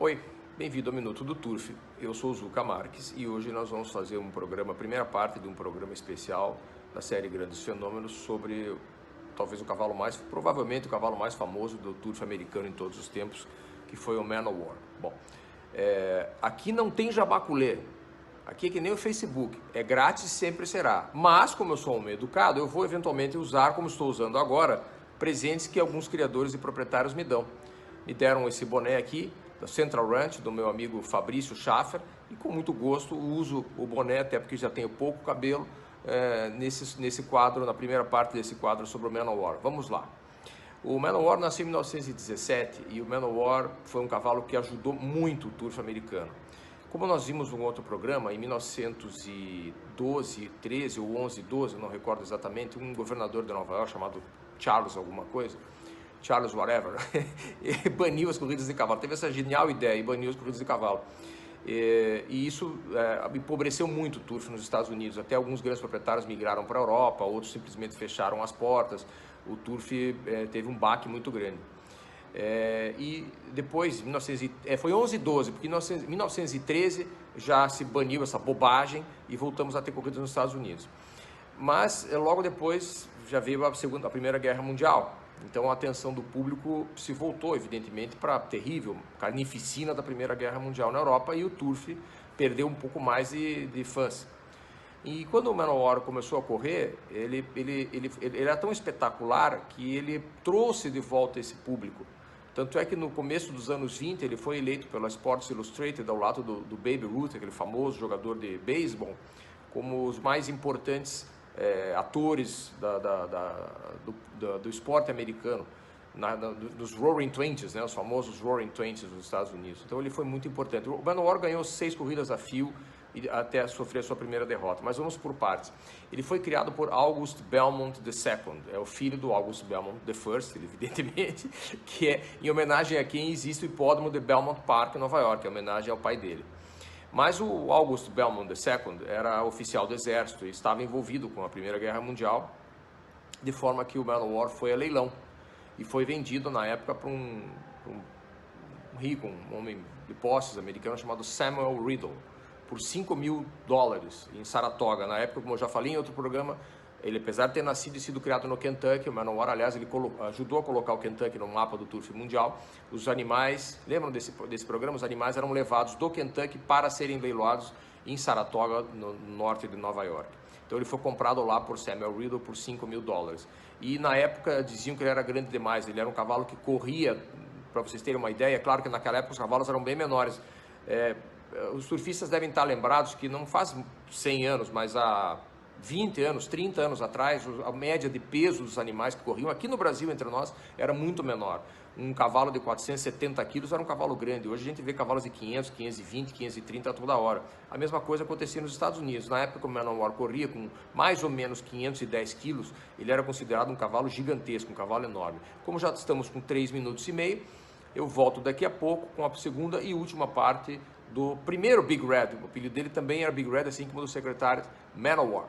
Oi, bem-vindo ao Minuto do Turf. Eu sou o Zuca Marques e hoje nós vamos fazer um programa, a primeira parte de um programa especial da série Grandes Fenômenos sobre talvez o cavalo mais, provavelmente o cavalo mais famoso do turf americano em todos os tempos, que foi o Man o' War. Bom, aqui não tem jabaculê, aqui é que nem o Facebook, é grátis e sempre será. Mas, como eu sou um homem educado, eu vou eventualmente usar, como estou usando agora, presentes que alguns criadores e proprietários me dão. Me deram esse boné aqui, da Central Ranch, do meu amigo Fabrício Schaffer, e com muito gosto uso o boné, até porque já tenho pouco cabelo, nesse quadro, na primeira parte desse quadro sobre o Man o' War. Vamos lá. O Man o' War nasceu em 1917 e o Man o' War foi um cavalo que ajudou muito o turf americano. Como nós vimos num outro programa, em 1912, 13 ou 11, 12, não recordo exatamente, um governador de Nova York chamado Charles alguma coisa, Charles whatever, baniu as corridas de cavalo. Teve essa genial ideia e baniu as corridas de cavalo. E isso empobreceu muito o turf nos Estados Unidos. Até alguns grandes proprietários migraram para a Europa, outros simplesmente fecharam as portas. O turf teve um baque muito grande. E depois, foi 11 e 12, porque em 1913 já se baniu essa bobagem e voltamos a ter corridas nos Estados Unidos. Mas logo depois já veio a Primeira Guerra Mundial. Então a atenção do público se voltou, evidentemente, para a terrível carnificina da Primeira Guerra Mundial na Europa, e o turf perdeu um pouco mais de fãs. E quando o Man o' War começou a correr, ele era tão espetacular que ele trouxe de volta esse público. Tanto é que no começo dos anos 20 ele foi eleito pela Sports Illustrated, ao lado do Babe Ruth, aquele famoso jogador de beisebol, como os mais importantes atores do esporte americano, dos Roaring Twenties, né, os famosos Roaring Twenties dos Estados Unidos. Então ele foi muito importante. O Man o' War ganhou 6 corridas a fio até sofrer a sua primeira derrota. Mas vamos por partes. Ele foi criado por August Belmont II, é o filho do August Belmont I, evidentemente, que é em homenagem a quem existe o hipódromo de Belmont Park, em Nova York, em homenagem ao pai dele. Mas o August Belmont II era oficial do exército e estava envolvido com a Primeira Guerra Mundial, de forma que o Man o' War foi a leilão e foi vendido na época para um rico, um homem de posses americano chamado Samuel Riddle, por $5.000 em Saratoga. Na época, como eu já falei em outro programa, ele, apesar de ter nascido e sido criado no Kentucky, o Man o' War, aliás, ele ajudou a colocar o Kentucky no mapa do turf mundial. Os animais, lembram desse programa? Os animais eram levados do Kentucky para serem leiloados em Saratoga, no norte de Nova York. Então ele foi comprado lá por Samuel Riddle por $5.000. E na época diziam que ele era grande demais, ele era um cavalo que corria, para vocês terem uma ideia, claro que naquela época os cavalos eram bem menores. Os surfistas devem estar lembrados que não faz 100 anos, mas há 20 anos, 30 anos atrás, a média de peso dos animais que corriam aqui no Brasil, entre nós, era muito menor. Um cavalo de 470 quilos era um cavalo grande. Hoje a gente vê cavalos de 500, 520, 530 toda hora. A mesma coisa acontecia nos Estados Unidos. Na época que o Man o' War corria com mais ou menos 510 quilos, ele era considerado um cavalo gigantesco, um cavalo enorme. Como já estamos com 3 minutos e meio, eu volto daqui a pouco com a segunda e última parte do primeiro Big Red. O apelido dele também era Big Red, assim como do secretário Man o' War.